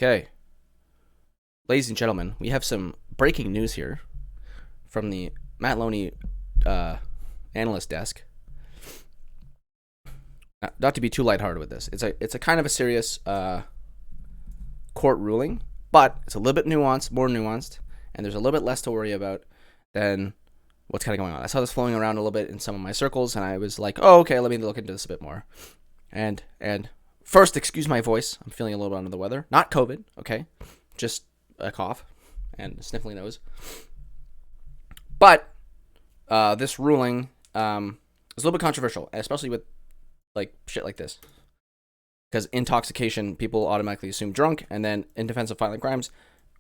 Okay, ladies and gentlemen, we have some breaking news here from the Matt Loney analyst desk. Not to be too lighthearted with this, it's a kind of a serious court ruling, but it's a little bit nuanced, more nuanced, and there's a little bit less to worry about than what's kind of going on. I saw this flowing around a little bit in some of my circles, and I was like, oh, okay, let me look into this a bit more. And first, excuse my voice. I'm feeling a little bit under the weather. Not COVID, okay? Just a cough and a sniffly nose. But this ruling is a little bit controversial, especially with like shit like this. Because intoxication, people automatically assume drunk, and then in defense of violent crimes,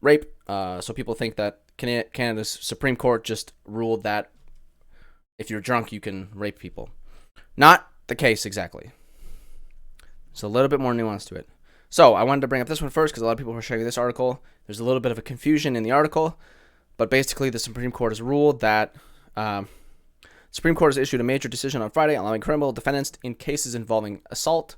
rape. So people think that Canada's Supreme Court just ruled that if you're drunk, you can rape people. Not the case exactly. It's a little bit more nuance to it. So I wanted to bring up this one first because a lot of people were sharing this article. There's a little bit of a confusion in the article, but basically the Supreme Court has ruled that Supreme Court has issued a major decision on Friday allowing criminal defendants in cases involving assault,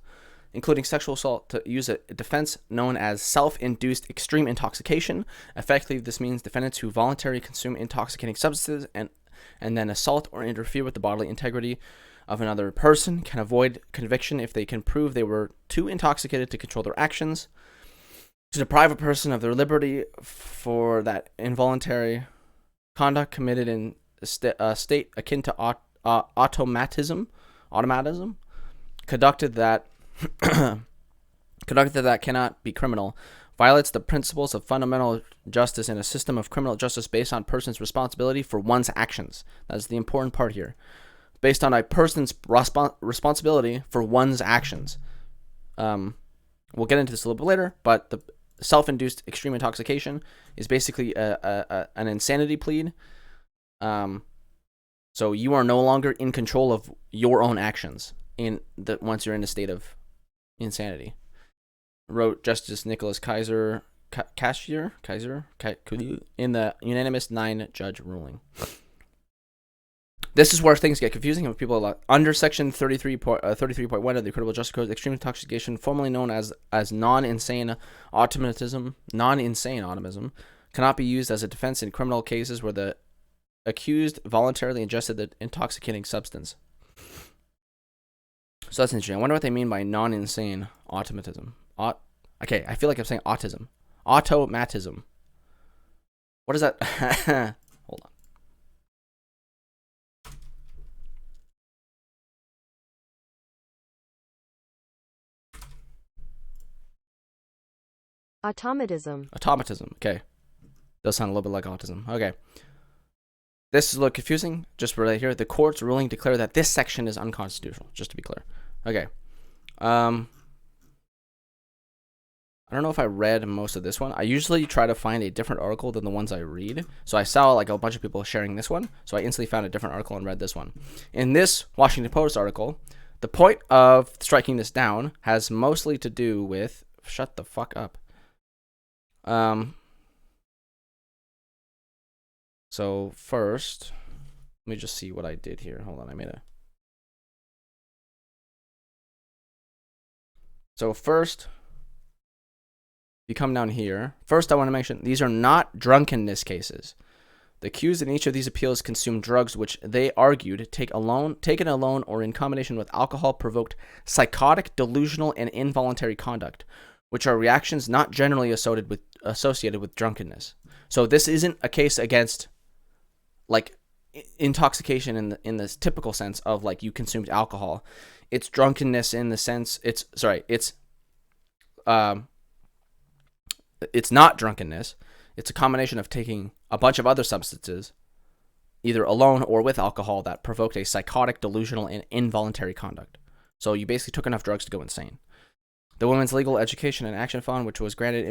including sexual assault, to use a defense known as self-induced extreme intoxication. Effectively, this means defendants who voluntarily consume intoxicating substances and then assault or interfere with the bodily integrity of another person can avoid conviction if they can prove they were too intoxicated to control their actions. To deprive a person of their liberty for that involuntary conduct committed in a state akin to automatism, conducted that cannot be criminal, violates the principles of fundamental justice in a system of criminal justice based on person's responsibility for one's actions. That's the important part here. Based on a person's responsibility for one's actions. We'll get into this a little bit later, but the self-induced extreme intoxication is basically an insanity plea. So you are no longer in control of your own actions once you're in a state of insanity. Wrote Justice Nicholas Kaiser in the unanimous 9-judge ruling. This is where things get confusing. If people are like, under Section 33.1 of the Criminal Justice Code, extreme intoxication, formerly known as non-insane automatism, cannot be used as a defense in criminal cases where the accused voluntarily ingested the intoxicating substance. So that's interesting. I wonder what they mean by non-insane automatism. Okay, I feel like I'm saying autism. Automatism. What is that? Hold on. Automatism. Okay. Does sound a little bit like autism. Okay. This is a little confusing. Just right here. The court's ruling declared that this section is unconstitutional. Just to be clear. Okay. I don't know if I read most of this one. I usually try to find a different article than the ones I read. So I saw like a bunch of people sharing this one. So I instantly found a different article and read this one. In this Washington Post article, the point of striking this down has mostly to do with... Shut the fuck up. So first, let me just see what I did here. Hold on, So first, you come down here. First, I want to mention these are not drunkenness cases. The accused in each of these appeals consumed drugs which they argued taken alone or in combination with alcohol provoked psychotic, delusional, and involuntary conduct, which are reactions not generally associated with drunkenness. So this isn't a case against like intoxication in this typical sense of like you consumed alcohol. It's drunkenness in the sense it's not drunkenness. It's a combination of taking a bunch of other substances, either alone or with alcohol, that provoked a psychotic, delusional, and involuntary conduct. So you basically took enough drugs to go insane. The Women's Legal Education and Action Fund, which was granted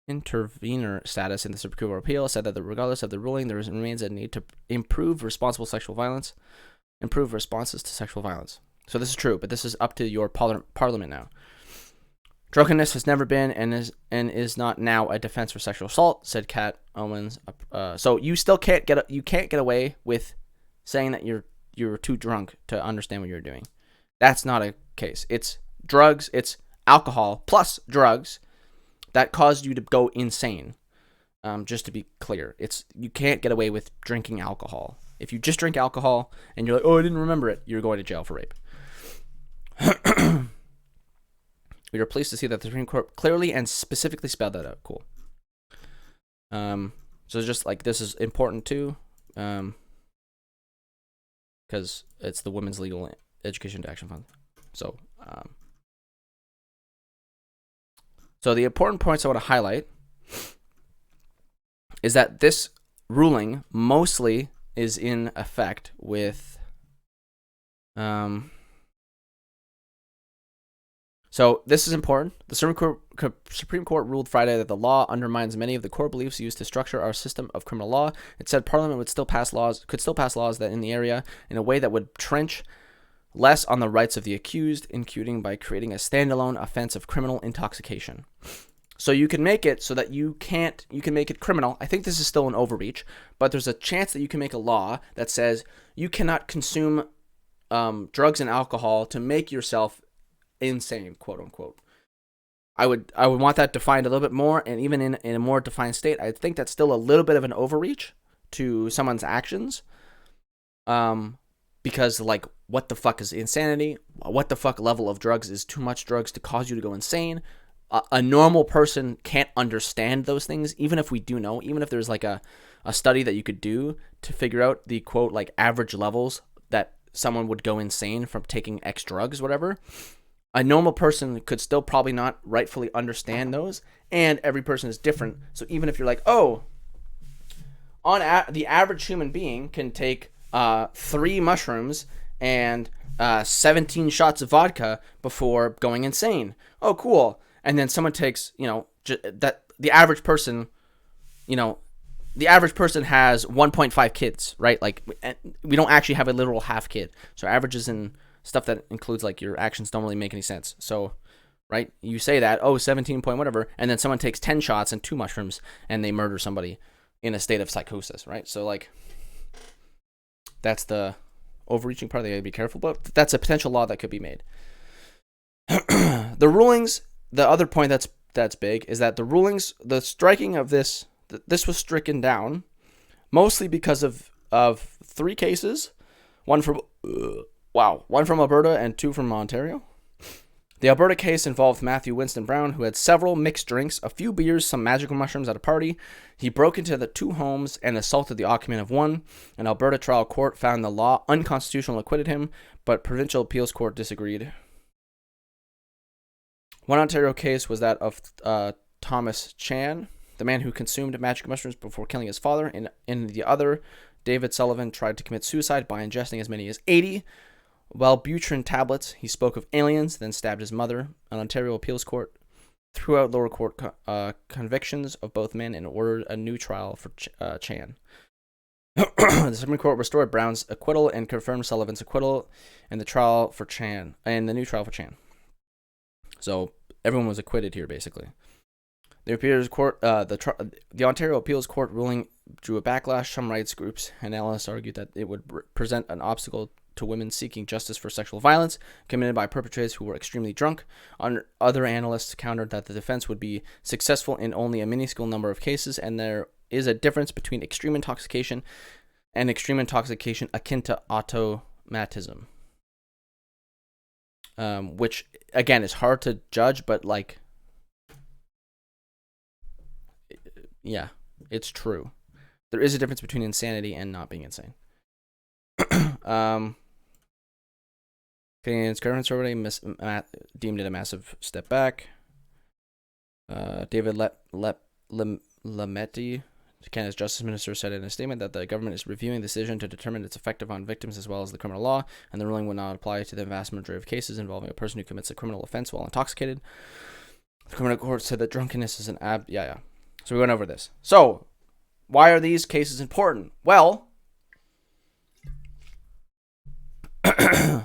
intervener status in the Supreme Court of Appeal, said that regardless of the ruling, there remains a need to improve responses to sexual violence. So this is true, but this is up to your parliament now. Drunkenness has never been and is not now a defense for sexual assault, said Kat Owens. So you still can't get away with saying that you're too drunk to understand what you're doing. That's not a case. It's drugs. It's alcohol plus drugs that caused you to go insane. Just to be clear, you can't get away with drinking alcohol. If you just drink alcohol and you're like, oh, I didn't remember it, you're going to jail for rape. We are pleased to see that the Supreme Court clearly and specifically spelled that out. Cool. So just like this is important too, because it's the Women's Legal Education Action Fund. So, so the important points I want to highlight is that this ruling mostly is in effect with, so this is important. The Supreme Court ruled Friday that the law undermines many of the core beliefs used to structure our system of criminal law. It said Parliament could still pass laws that in the area in a way that would trench less on the rights of the accused, including by creating a standalone offense of criminal intoxication. So you can make it so that you can make it criminal. I think this is still an overreach, but there's a chance that you can make a law that says you cannot consume drugs and alcohol to make yourself insane, quote unquote. I would want that defined a little bit more, and even in a more defined state, I think that's still a little bit of an overreach to someone's actions. Because like, what the fuck is insanity? What the fuck level of drugs is too much drugs to cause you to go insane? A normal person can't understand those things, even if we do know, even if there's like a study that you could do to figure out the quote like average levels that someone would go insane from taking X drugs, whatever. A normal person could still probably not rightfully understand those, and every person is different. So even if you're like, oh, the average human being can take 3 mushrooms and 17 shots of vodka before going insane. Oh, cool. And then someone takes, that the average person, the average person has 1.5 kids, right? Like, we don't actually have a literal half kid. So averages and stuff that includes like your actions don't really make any sense. So, right? You say that, 17 point whatever, and then someone takes 10 shots and 2 mushrooms and they murder somebody in a state of psychosis, right? So like, that's the overreaching part that you gotta be careful about. That's a potential law that could be made. The rulings, the other point that's big is that the rulings, the striking of this was stricken down mostly because of 3 cases, one from Alberta and 2 from Ontario. The Alberta case involved Matthew Winston Brown, who had several mixed drinks, a few beers, some magical mushrooms at a party. He broke into the 2 homes and assaulted the occupant of one. An Alberta trial court found the law unconstitutional and acquitted him, but provincial appeals court disagreed. One Ontario case was that of Thomas Chan, the man who consumed magic mushrooms before killing his father. In the other, David Sullivan tried to commit suicide by ingesting as many as 80 Wellbutrin tablets. He spoke of aliens, then stabbed his mother. An Ontario appeals court threw out lower court convictions of both men and ordered a new trial for Chan. The Supreme Court restored Brown's acquittal and confirmed Sullivan's acquittal in the trial for Chan and the new trial for Chan. So everyone was acquitted here, basically. The Ontario Appeals Court ruling drew a backlash. Some rights groups and analysts argued that it would present an obstacle to women seeking justice for sexual violence committed by perpetrators who were extremely drunk. Other analysts countered that the defense would be successful in only a minuscule number of cases, and there is a difference between extreme intoxication and extreme intoxication akin to automatism. Which, again, is hard to judge, but, like, yeah, it's true. There is a difference between insanity and not being insane. Canadians government survey deemed it a massive step back. David Lametti, Canada's Justice Minister, said in a statement that the government is reviewing the decision to determine its effect on victims as well as the criminal law, and the ruling will not apply to the vast majority of cases involving a person who commits a criminal offense while intoxicated. The criminal court said that drunkenness is an So we went over this. So, why are these cases important? Well,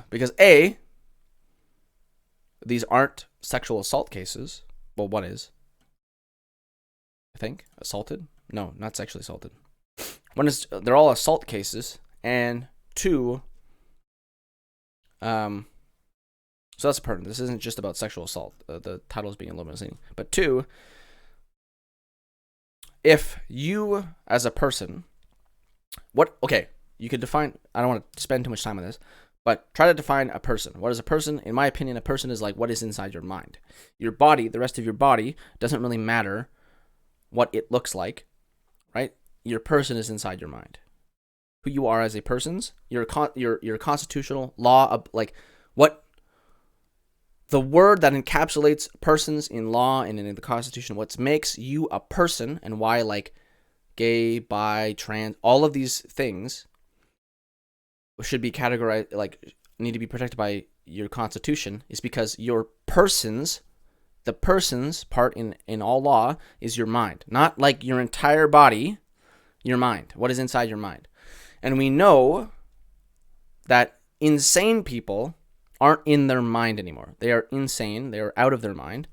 because A, these aren't sexual assault cases. Well, one is, I think, assaulted. No, not sexually assaulted. One is, they're all assault cases, and 2, so that's important. This isn't just about sexual assault. The title is being a little misleading. But 2, if you as a person, you could define, I don't want to spend too much time on this, but try to define a person. What is a person? In my opinion, a person is like what is inside your mind. Your body, the rest of your body, doesn't really matter what it looks like, right? Your person is inside your mind. Who you are as a person's, your constitutional law of like what the word that encapsulates persons in law and in the Constitution, what makes you a person and why like gay, bi, trans, all of these things should be categorized, like need to be protected by your Constitution, is because your persons, the persons part in all law is your mind, not like your entire body, your mind, what is inside your mind. And we know that insane people aren't in their mind anymore. They are insane. They are out of their mind.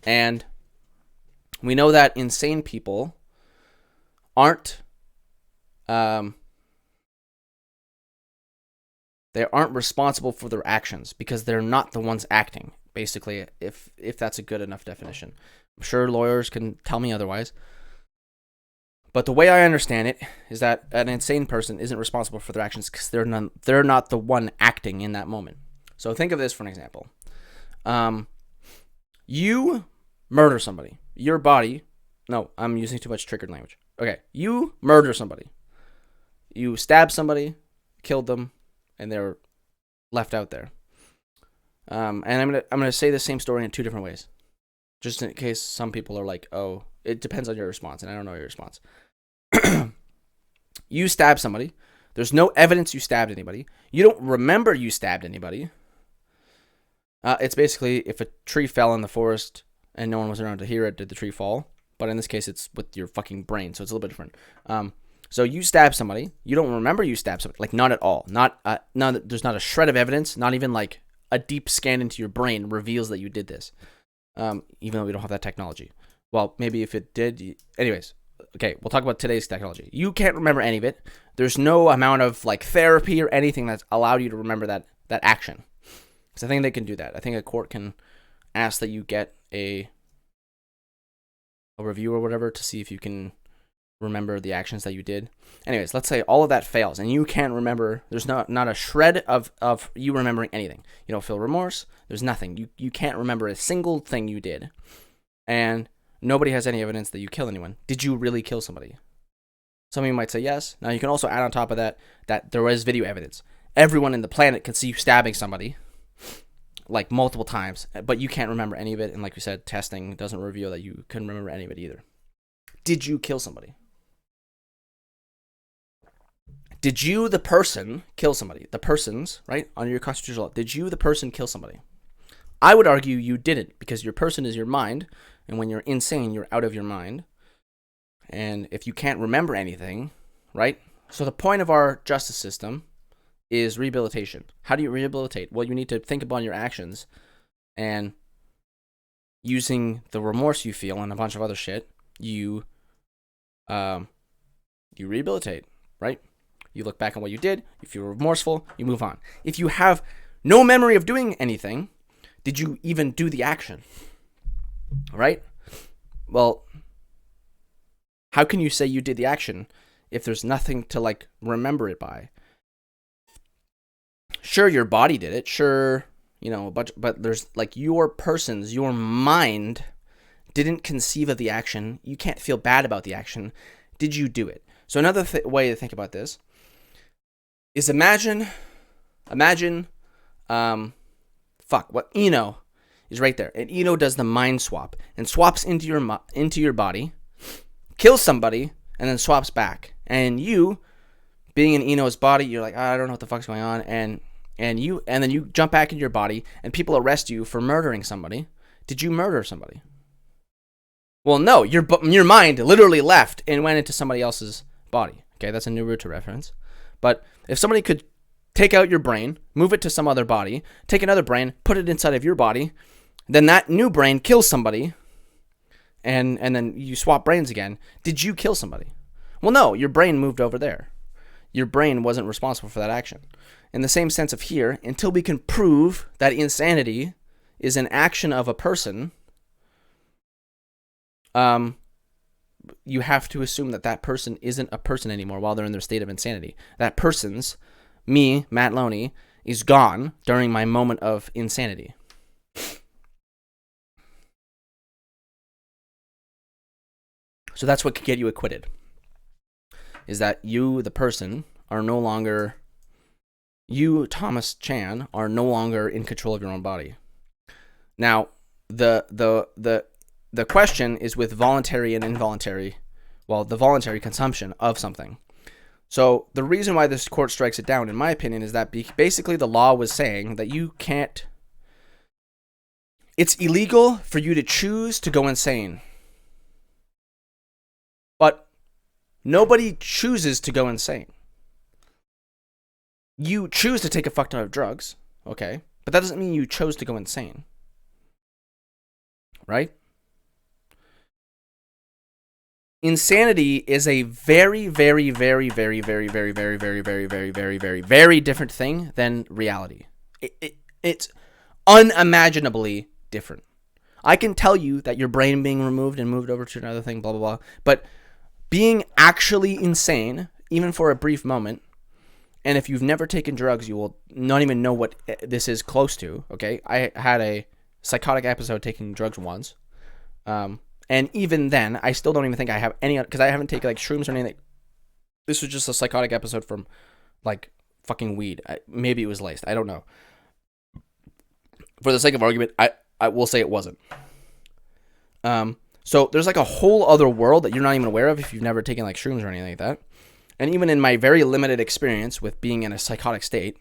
And we know that insane people aren't they aren't responsible for their actions because they're not the ones acting, basically, if that's a good enough definition. I'm sure lawyers can tell me otherwise. But the way I understand it is that an insane person isn't responsible for their actions because they're not the one acting in that moment. So think of this for an example. You murder somebody. Your body... No, I'm using too much triggered language. Okay, you murder somebody. You stab somebody, killed them, and they're left out there. And I'm gonna say the same story in two different ways, just in case some people are like, "Oh, it depends on your response," and I don't know your response. You stab somebody. There's no evidence you stabbed anybody. You don't remember you stabbed anybody. It's basically if a tree fell in the forest and no one was around to hear it, did the tree fall? But in this case, it's with your fucking brain, so it's a little bit different. So you stab somebody. You don't remember you stabbed somebody. Like, not at all. There's not a shred of evidence. Not even like a deep scan into your brain reveals that you did this. Even though we don't have that technology. Well, maybe if it did. Anyways, okay, we'll talk about today's technology. You can't remember any of it. There's no amount of like therapy or anything that's allowed you to remember that action. Because I think they can do that. I think a court can ask that you get a review or whatever to see if you can remember the actions that you did. Anyways, let's say all of that fails and you can't remember. There's not a shred of you remembering anything. You don't feel remorse. There's nothing. You can't remember a single thing you did. And nobody has any evidence that you kill anyone. Did you really kill somebody? Some of you might say yes. Now you can also add on top of that there was video evidence. Everyone in the planet can see you stabbing somebody like multiple times, but you can't remember any of it. And like we said, testing doesn't reveal that you couldn't remember any of it either. Did you kill somebody? Did you, the person, kill somebody? The persons, right, under your constitutional law, did you, the person, kill somebody? I would argue you didn't, because your person is your mind, and when you're insane, you're out of your mind. And if you can't remember anything, right? So the point of our justice system is rehabilitation. How do you rehabilitate? Well, you need to think about your actions, and using the remorse you feel and a bunch of other shit, you rehabilitate, right? You look back on what you did, you feel remorseful, you move on. If you have no memory of doing anything, did you even do the action? Right? Well, how can you say you did the action if there's nothing to like remember it by? Sure, your body did it. Sure, but there's like your mind didn't conceive of the action. You can't feel bad about the action. Did you do it? So another way to think about this is imagine, what Eno is right there, and Eno does the mind swap and swaps into your body, kills somebody, and then swaps back. And you, being in Eno's body, you're like, I don't know what the fuck's going on, and then you jump back in your body, and people arrest you for murdering somebody. Did you murder somebody? Well, no, your mind literally left and went into somebody else's body. Okay, that's a Naruto reference. But if somebody could take out your brain, move it to some other body, take another brain, put it inside of your body, then that new brain kills somebody, and then you swap brains again. Did you kill somebody? Well, no, your brain moved over there. Your brain wasn't responsible for that action. In the same sense of here, until we can prove that insanity is an action of a person, you have to assume that that person isn't a person anymore while they're in their state of insanity. That person's, me, Matt Loney, is gone during my moment of insanity. So that's what could get you acquitted. Is that you, the person, are no longer, you, Thomas Chan, are no longer in control of your own body. Now, the question is with voluntary and involuntary, well, the voluntary consumption of something. So the reason why this court strikes it down, in my opinion, is that basically the law was saying that you can't, it's illegal for you to choose to go insane. But nobody chooses to go insane. You choose to take a fuck ton of drugs, okay? But that doesn't mean you chose to go insane. Right? Insanity is a very, very, very, very, very, very, very, very, very, very, very, very, very different thing than reality. It's unimaginably different. I can tell you that your brain being removed and moved over to another thing, blah, blah, blah. But being actually insane, even for a brief moment, and if you've never taken drugs, you will not even know what this is close to, okay? I had a psychotic episode taking drugs once. And even then, I still don't even think I have any, because I haven't taken like shrooms or anything. This was just a psychotic episode from like fucking weed. Maybe it was laced. I don't know. For the sake of argument, I will say it wasn't. So there's like a whole other world that you're not even aware of if you've never taken like shrooms or anything like that. And even in my very limited experience with being in a psychotic state,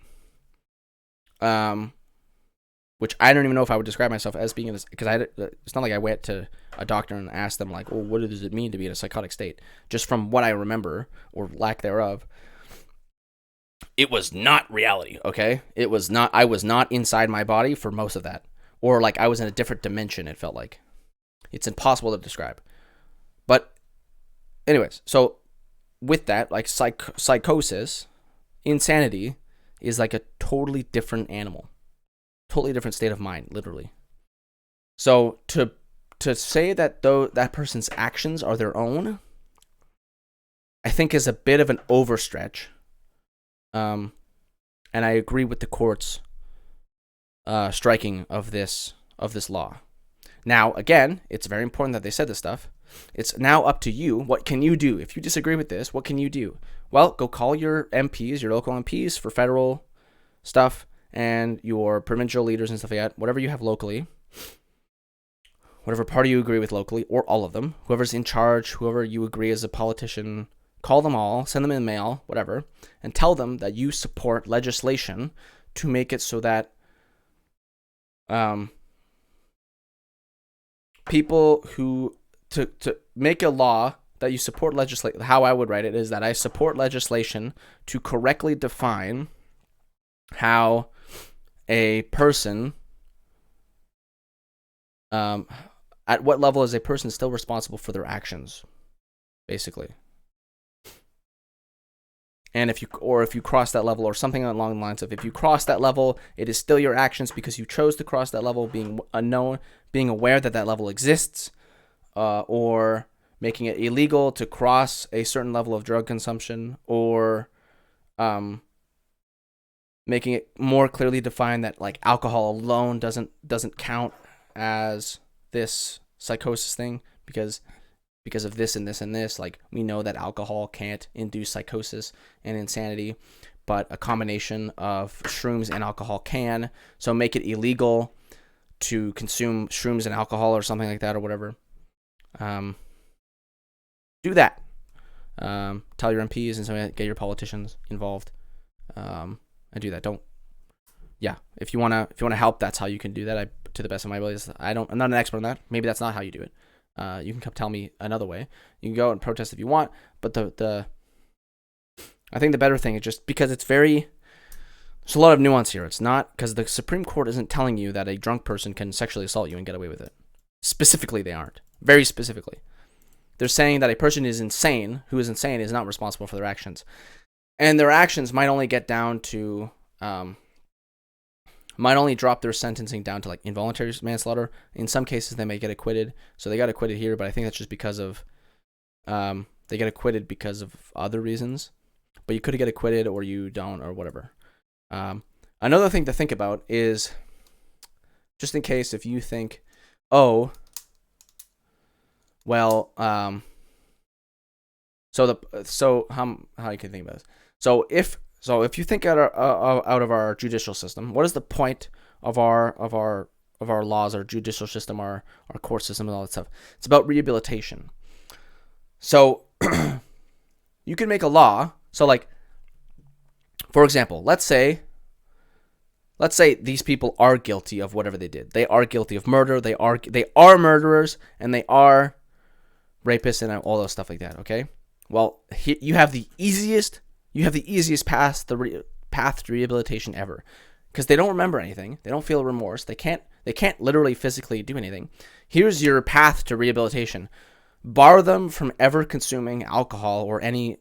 which I don't even know if I would describe myself as being in this, because it's not like I went to a doctor and asked them like, well, what does it mean to be in a psychotic state? Just from what I remember, or lack thereof, it was not reality, okay? It was not, I was not inside my body for most of that. Or like I was in a different dimension, it felt like. It's impossible to describe. But anyways, so with that, like psychosis, insanity is like a totally different animal. Totally different state of mind, literally. So to say that though that person's actions are their own, I think is a bit of an overstretch. And I agree with the court's striking of this law. Now, again, it's very important that they said this stuff. It's now up to you. What can you do? If you disagree with this, what can you do? Well, go call your MPs, your local MPs for federal stuff, and your provincial leaders and stuff like that, whatever you have locally, whatever party you agree with locally, or all of them, whoever's in charge, whoever you agree as a politician, call them all, send them in mail, whatever, and tell them that you support legislation to make it so that people who, to make a law that you support legislation, how I would write it is that I support legislation to correctly define how a person, at what level is a person still responsible for their actions, basically. And if you cross that level, or something along the lines of, if you cross that level, it is still your actions because you chose to cross that level, being unknown, being aware that that level exists, or making it illegal to cross a certain level of drug consumption, or making it more clearly defined that like alcohol alone doesn't count as this psychosis thing because of this and this and this. Like, we know that alcohol can't induce psychosis and insanity, but a combination of shrooms and alcohol can. So make it illegal to consume shrooms and alcohol or something like that, or whatever. Do that. Tell your MPs and so get your politicians involved. And do that. If you wanna help, that's how you can do that. To the best of my abilities, I'm not an expert on that. Maybe that's not how you do it. You can come tell me another way. You can go and protest if you want, but I think the better thing is just because there's a lot of nuance here. It's not because the Supreme Court isn't telling you that a drunk person can sexually assault you and get away with it. Specifically, they aren't. Very specifically. They're saying that a person who is insane is not responsible for their actions. And their actions might only get down to, might only drop their sentencing down to like involuntary manslaughter. In some cases, they may get acquitted. So they got acquitted here, but I think that's just because of They get acquitted because of other reasons, but you could get acquitted or you don't or whatever. Another thing to think about is, just in case if you think, oh, well, so how you can think about this. So if you think out of our judicial system, what is the point of our laws, our judicial system, our court system, and all that stuff? It's about rehabilitation. So you can make a law. So like, for example, let's say these people are guilty of whatever they did. They are guilty of murder. They are murderers, and they are rapists and all those stuff like that. Okay. Well, you have the easiest path to rehabilitation ever, because they don't remember anything. They don't feel remorse. They can't literally physically do anything. Here's your path to rehabilitation: bar them from ever consuming alcohol or any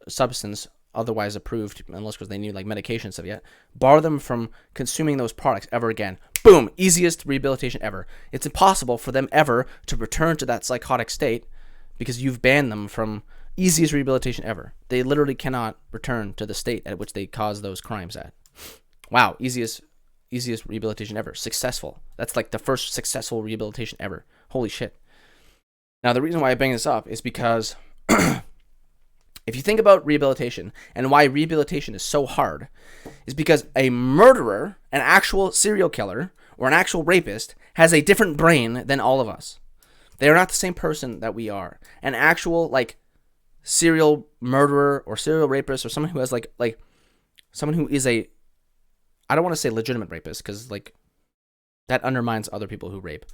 substance otherwise approved, unless because they need like medication stuff yet. Bar them from consuming those products ever again. Boom, easiest rehabilitation ever. It's impossible for them ever to return to that psychotic state because you've banned them from easiest rehabilitation ever. They literally cannot return to the state at which they caused those crimes at. Wow, easiest rehabilitation ever. Successful. That's like the first successful rehabilitation ever. Holy shit. Now, the reason why I bring this up is because if you think about rehabilitation and why rehabilitation is so hard, is because a murderer, an actual serial killer, or an actual rapist has a different brain than all of us. They are not the same person that we are. An actual, like, serial murderer or serial rapist or someone who has, like someone who is a, I don't want to say legitimate rapist because, like, that undermines other people who rape.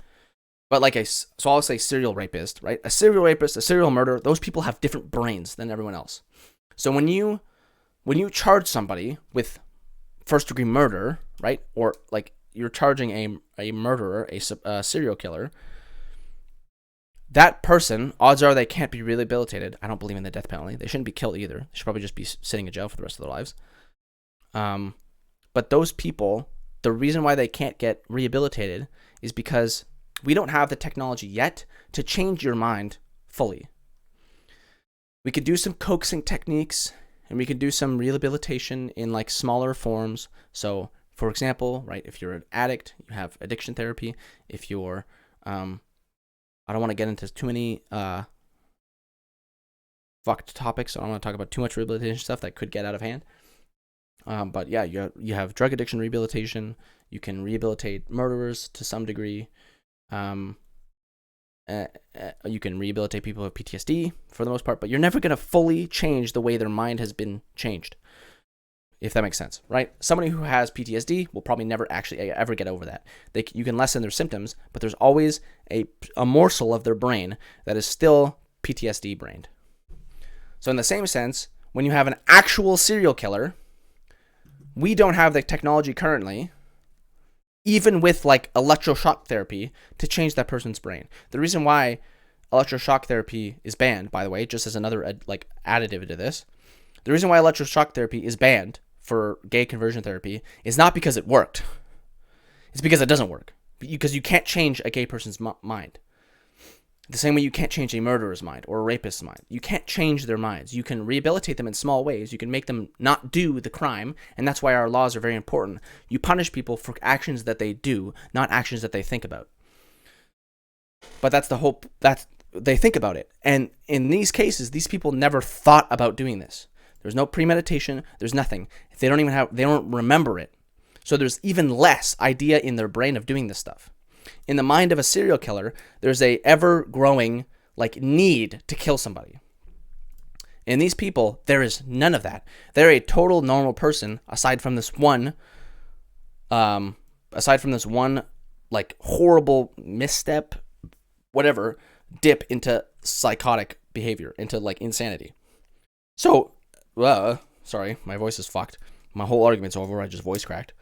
But so I'll say serial rapist, right? A serial rapist, a serial murderer, those people have different brains than everyone else. So when you charge somebody with first degree murder, right? Or like you're charging a murderer, a serial killer, that person, odds are they can't be rehabilitated. I don't believe in the death penalty. They shouldn't be killed either. They should probably just be sitting in jail for the rest of their lives. But those people, the reason why they can't get rehabilitated is because we don't have the technology yet to change your mind fully. We could do some coaxing techniques, and we could do some rehabilitation in like smaller forms. So, for example, right, if you're an addict, you have addiction therapy. If you're, I don't want to get into too many fucked topics. I don't want to talk about too much rehabilitation stuff that could get out of hand. But yeah, you have drug addiction rehabilitation. You can rehabilitate murderers to some degree. You can rehabilitate people with PTSD for the most part, but you're never going to fully change the way their mind has been changed, if that makes sense, right? Somebody who has PTSD will probably never actually ever get over that. You can lessen their symptoms, but there's always a morsel of their brain that is still PTSD brained. So in the same sense, when you have an actual serial killer, we don't have the technology currently, even with like electroshock therapy, to change that person's brain. The reason why electroshock therapy is banned, by the way, just as another like additive to this, the reason why electroshock therapy is banned for gay conversion therapy is not because it worked. It's because it doesn't work. Because you can't change a gay person's mind. The same way you can't change a murderer's mind or a rapist's mind. You can't change their minds. You can rehabilitate them in small ways. You can make them not do the crime, and that's why our laws are very important. You punish people for actions that they do, not actions that they think about. But that's the hope. They think about it. And in these cases, these people never thought about doing this. There's no premeditation. There's nothing. They don't remember it. So there's even less idea in their brain of doing this stuff. In the mind of a serial killer, there's a ever-growing like need to kill somebody. In these people, there is none of that. They're a total normal person, aside from this one like horrible misstep, whatever, dip into psychotic behavior, into like insanity. So, sorry, my voice is fucked. My whole argument's over. I just voice cracked.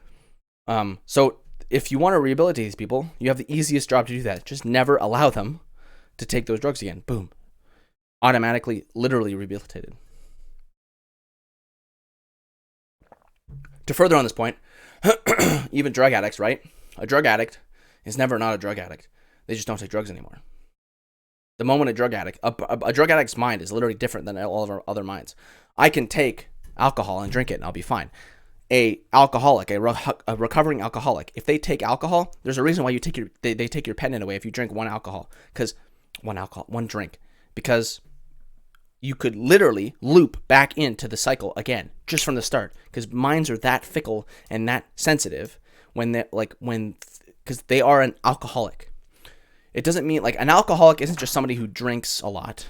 So if you want to rehabilitate these people, you have the easiest job to do that. Just never allow them to take those drugs again. Boom. Automatically, literally rehabilitated. To further on this point, even drug addicts, right? A drug addict is never not a drug addict. They just don't take drugs anymore. The moment a drug addict, a drug addict's mind is literally different than all of our other minds. I can take alcohol and drink it and I'll be fine. A alcoholic, a recovering alcoholic, if they take alcohol, there's a reason why they take your pendant away if you drink one drink, because you could literally loop back into the cycle again just from the start, because minds are that fickle and that sensitive because they are an alcoholic. It doesn't mean an alcoholic isn't just somebody who drinks a lot.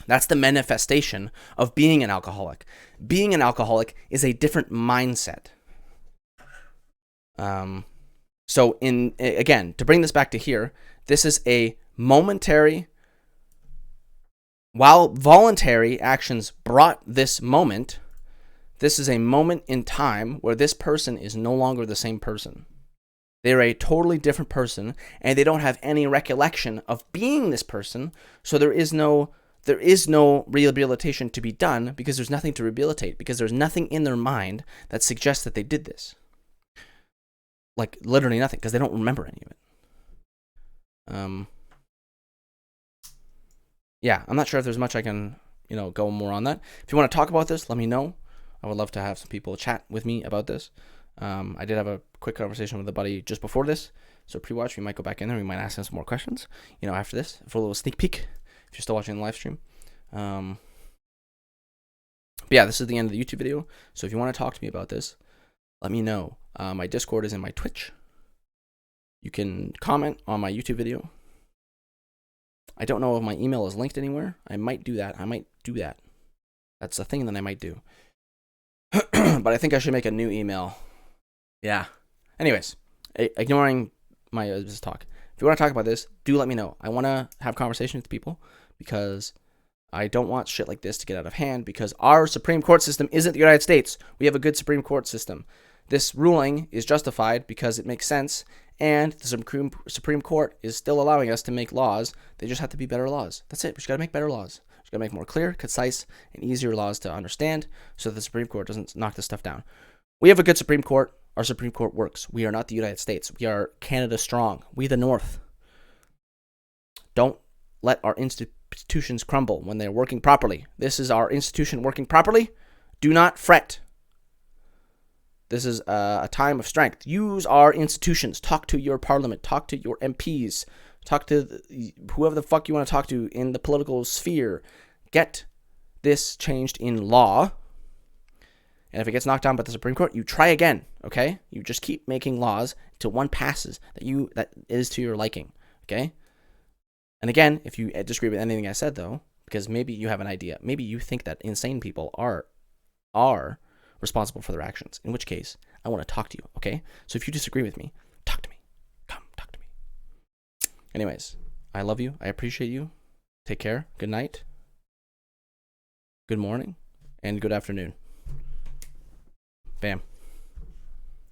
That's the manifestation of being an alcoholic. Being an alcoholic is a different mindset. So again, to bring this back to here, this is a momentary, while voluntary actions brought this moment, this is a moment in time where this person is no longer the same person. They're a totally different person, and they don't have any recollection of being this person, so there is no rehabilitation to be done, because there's nothing to rehabilitate, because there's nothing in their mind that suggests that they did this. Literally nothing, because they don't remember any of it. Yeah, I'm not sure if there's much I can, go more on that. If you want to talk about this, let me know. I would love to have some people chat with me about this. I did have a quick conversation with a buddy just before this, so pre-watch. We might go back in there. We might ask him some more questions, after this, for a little sneak peek, if you're still watching the live stream. But yeah, this is the end of the YouTube video. So if you want to talk to me about this, let me know. My Discord is in my Twitch. You can comment on my YouTube video. I don't know if my email is linked anywhere. I might do that. That's a thing that I might do. But I think I should make a new email. Yeah. Anyways, ignoring my this talk. If you want to talk about this, do let me know. I want to have conversations with people, because I don't want shit like this to get out of hand, because our Supreme Court system isn't the United States. We have a good Supreme Court system. This ruling is justified because it makes sense, and the Supreme Court is still allowing us to make laws. They just have to be better laws. That's it. We just got to make better laws. We just got to make more clear, concise, and easier laws to understand, so that the Supreme Court doesn't knock this stuff down. We have a good Supreme Court. Our Supreme Court works. We are not the United States. We are Canada strong. We the North. Don't let our institutions crumble when they're working properly. This is our institution working properly. Do not fret. This is a time of strength. Use our institutions. Talk to your parliament. Talk to your MPs. Talk to whoever the fuck you want to talk to in the political sphere. Get this changed in law. And if it gets knocked down by the Supreme Court, you try again, okay? You just keep making laws till one passes that is to your liking, okay? And again, if you disagree with anything I said, though, because maybe you have an idea, maybe you think that insane people are responsible for their actions, in which case, I want to talk to you, okay? So if you disagree with me, talk to me. Come, talk to me. Anyways, I love you. I appreciate you. Take care. Good night. Good morning. And good afternoon. Bam.